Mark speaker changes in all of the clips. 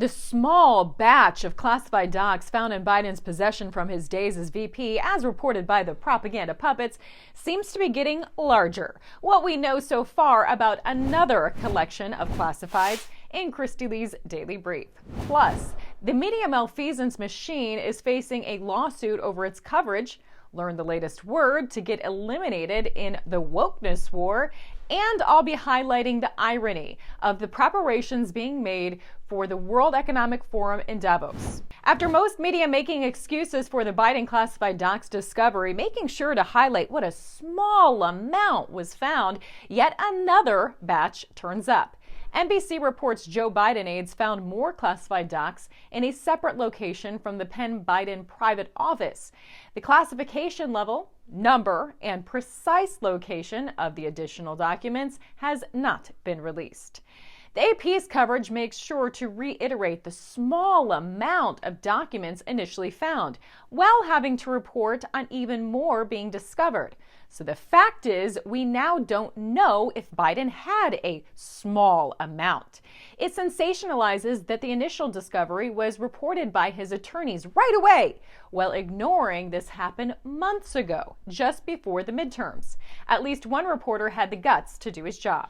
Speaker 1: The small batch of classified docs found in Biden's possession from his days as VP, as reported by the propaganda puppets, seems to be getting larger. What we know so far about another collection of classifieds in Kristi Leigh's Daily Brief. Plus, the media malfeasance machine is facing a lawsuit over its coverage. Learn the latest word to get eliminated in the wokeness war. And I'll be highlighting the irony of the preparations being made for the World Economic Forum in Davos. After most media making excuses for the Biden classified docs discovery, making sure to highlight what a small amount was found, yet another batch turns up. NBC reports Joe Biden aides found more classified docs in a separate location from the Penn Biden private office. The classification level, number, and precise location of the additional documents has not been released. The AP's coverage makes sure to reiterate the small amount of documents initially found, while having to report on even more being discovered. So the fact is, we now don't know if Biden had a small amount. It sensationalizes that the initial discovery was reported by his attorneys right away, while ignoring this happened months ago, just before the midterms. At least one reporter had the guts to do his job.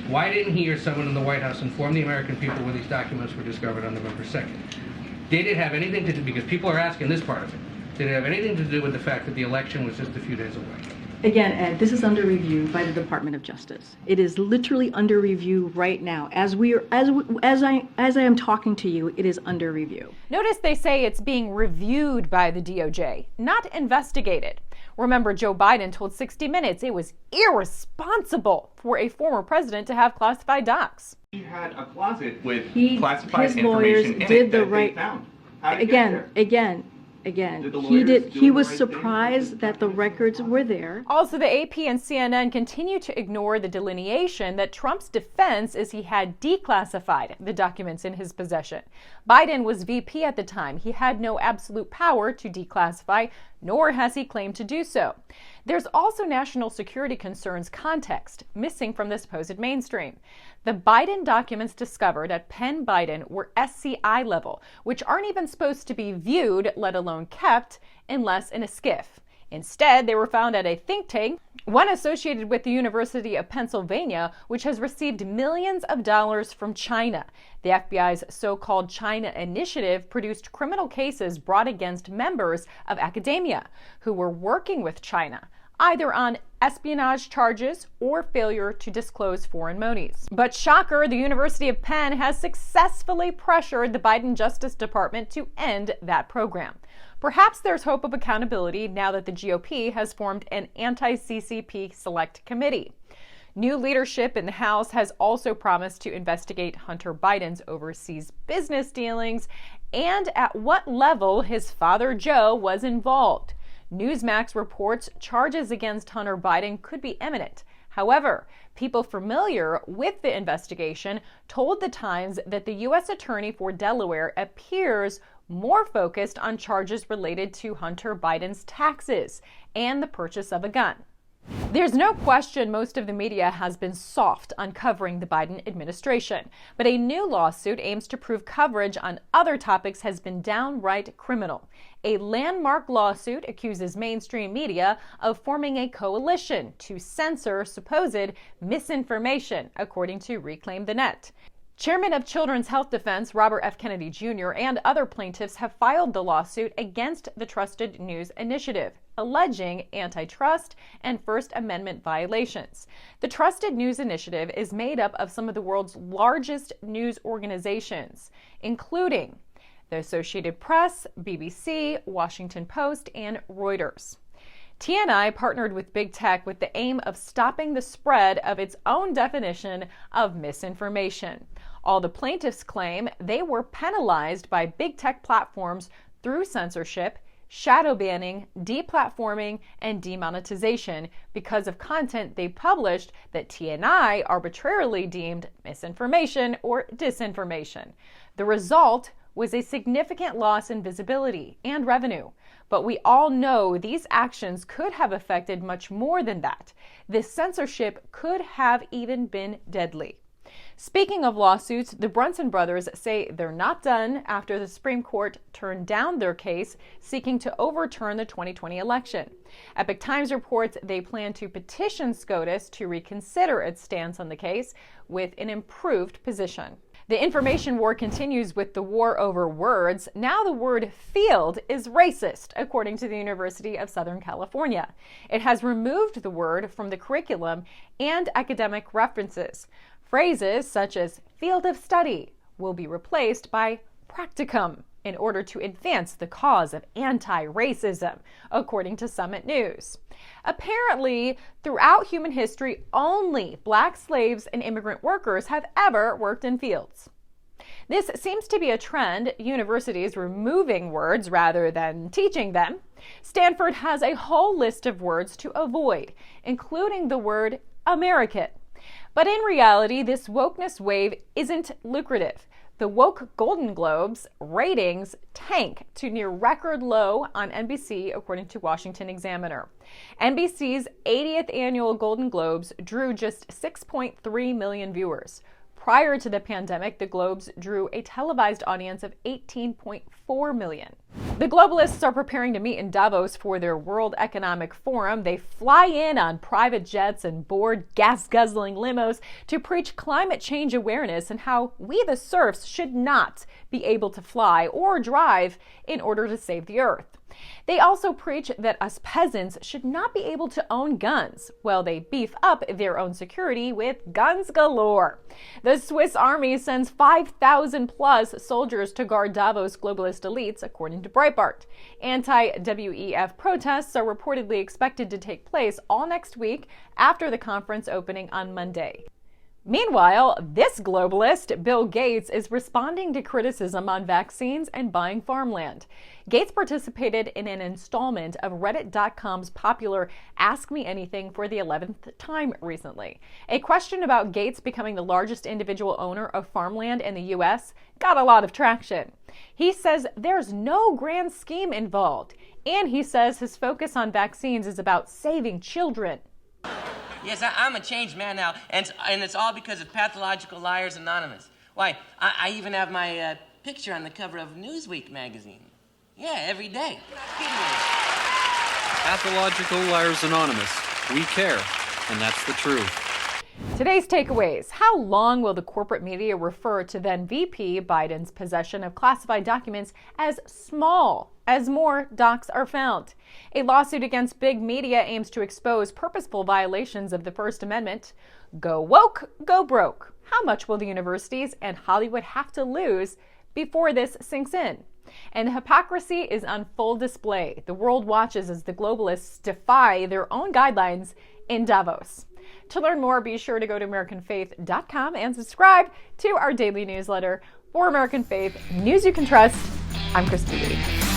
Speaker 2: Why didn't he or someone in the White House inform the American people when these documents were discovered on November 2nd? Did it have anything to do, because people are asking this part of it, did it have anything to do with the fact that the election was just a few days away?
Speaker 3: Again, Ed, this is under review by the Department of Justice. It is literally under review right now. As I am talking to you, it is under review.
Speaker 1: Notice they say it's being reviewed by the DOJ, not investigated. Remember, Joe Biden told 60 Minutes it was irresponsible for a former president to have classified docs.
Speaker 4: He had a closet with classified
Speaker 3: his lawyers
Speaker 4: information in
Speaker 3: did
Speaker 4: it
Speaker 3: the
Speaker 4: that
Speaker 3: right
Speaker 4: they found. How did it get there?
Speaker 3: Again,
Speaker 4: Did the
Speaker 3: he
Speaker 4: lawyers
Speaker 3: did.
Speaker 4: do
Speaker 3: He
Speaker 4: the
Speaker 3: was
Speaker 4: right
Speaker 3: surprised
Speaker 4: thing?
Speaker 3: that the records were there.
Speaker 1: Also, the AP and CNN continue to ignore the delineation that Trump's defense is he had declassified the documents in his possession. Biden was VP at the time. He had no absolute power to declassify, nor has he claimed to do so. There's also national security concerns context missing from this supposed mainstream. The Biden documents discovered at Penn Biden were SCI level, which aren't even supposed to be viewed, let alone kept, unless in a SCIF. Instead, they were found at a think tank, one associated with the University of Pennsylvania, which has received millions of dollars from China. The FBI's so-called China Initiative produced criminal cases brought against members of academia who were working with China, either on espionage charges or failure to disclose foreign monies. But shocker, the University of Penn has successfully pressured the Biden Justice Department to end that program. Perhaps there's hope of accountability now that the GOP has formed an anti-CCP select committee. New leadership in the House has also promised to investigate Hunter Biden's overseas business dealings and at what level his father Joe was involved. Newsmax reports charges against Hunter Biden could be imminent. However, people familiar with the investigation told The Times that the U.S. Attorney for Delaware appears more focused on charges related to Hunter Biden's taxes and the purchase of a gun. There's no question most of the media has been soft on covering the Biden administration, but a new lawsuit aims to prove coverage on other topics has been downright criminal. A landmark lawsuit accuses mainstream media of forming a coalition to censor supposed misinformation, according to Reclaim the Net. Chairman of Children's Health Defense Robert F. Kennedy Jr. and other plaintiffs have filed the lawsuit against the Trusted News Initiative, alleging antitrust and First Amendment violations. The Trusted News Initiative is made up of some of the world's largest news organizations, including the Associated Press, BBC, Washington Post, and Reuters. TNI partnered with Big Tech with the aim of stopping the spread of its own definition of misinformation. All the plaintiffs claim they were penalized by Big Tech platforms through censorship, shadow banning, deplatforming, and demonetization because of content they published that TNI arbitrarily deemed misinformation or disinformation. The result was a significant loss in visibility and revenue. But we all know these actions could have affected much more than that. This censorship could have even been deadly. Speaking of lawsuits, the Brunson brothers say they're not done after the Supreme Court turned down their case seeking to overturn the 2020 election. Epoch Times reports they plan to petition SCOTUS to reconsider its stance on the case with an improved position. The information war continues with the war over words. Now the word field is racist, according to the University of Southern California. It has removed the word from the curriculum and academic references. Phrases such as field of study will be replaced by practicum in order to advance the cause of anti-racism, according to Summit News. Apparently, throughout human history, only black slaves and immigrant workers have ever worked in fields. This seems to be a trend, universities removing words rather than teaching them. Stanford has a whole list of words to avoid, including the word American. But in reality, this wokeness wave isn't lucrative. The woke Golden Globes ratings tank to near record low on NBC, according to Washington Examiner. NBC's 80th annual Golden Globes drew just 6.3 million viewers. Prior to the pandemic, the Globes drew a televised audience of 18.4 million. The globalists are preparing to meet in Davos for their World Economic Forum. They fly in on private jets and board gas-guzzling limos to preach climate change awareness and how we, the serfs, should not be able to fly or drive in order to save the earth. They also preach that us peasants should not be able to own guns, while they beef up their own security with guns galore. The Swiss army sends 5,000 plus soldiers to guard Davos globalist elites, according to Breitbart. Anti-WEF protests are reportedly expected to take place all next week after the conference opening on Monday. Meanwhile, this globalist, Bill Gates, is responding to criticism on vaccines and buying farmland. Gates participated in an installment of Reddit.com's popular Ask Me Anything for the 11th time recently. A question about Gates becoming the largest individual owner of farmland in the U.S. got a lot of traction. He says there's no grand scheme involved, and he says his focus on vaccines is about saving children.
Speaker 5: Yes, I'm a changed man now, and it's all because of Pathological Liars Anonymous. Why, I even have my picture on the cover of Newsweek magazine. Yeah, every day.
Speaker 6: Pathological Liars Anonymous. We care, and that's the truth.
Speaker 1: Today's takeaways. How long will the corporate media refer to then VP Biden's possession of classified documents as small as more docs are found? A lawsuit against big media aims to expose purposeful violations of the First Amendment. Go woke, go broke. How much will the universities and Hollywood have to lose before this sinks in? And hypocrisy is on full display. The world watches as the globalists defy their own guidelines in Davos. To learn more, be sure to go to AmericanFaith.com and subscribe to our daily newsletter. For American Faith, news you can trust, I'm Kristi.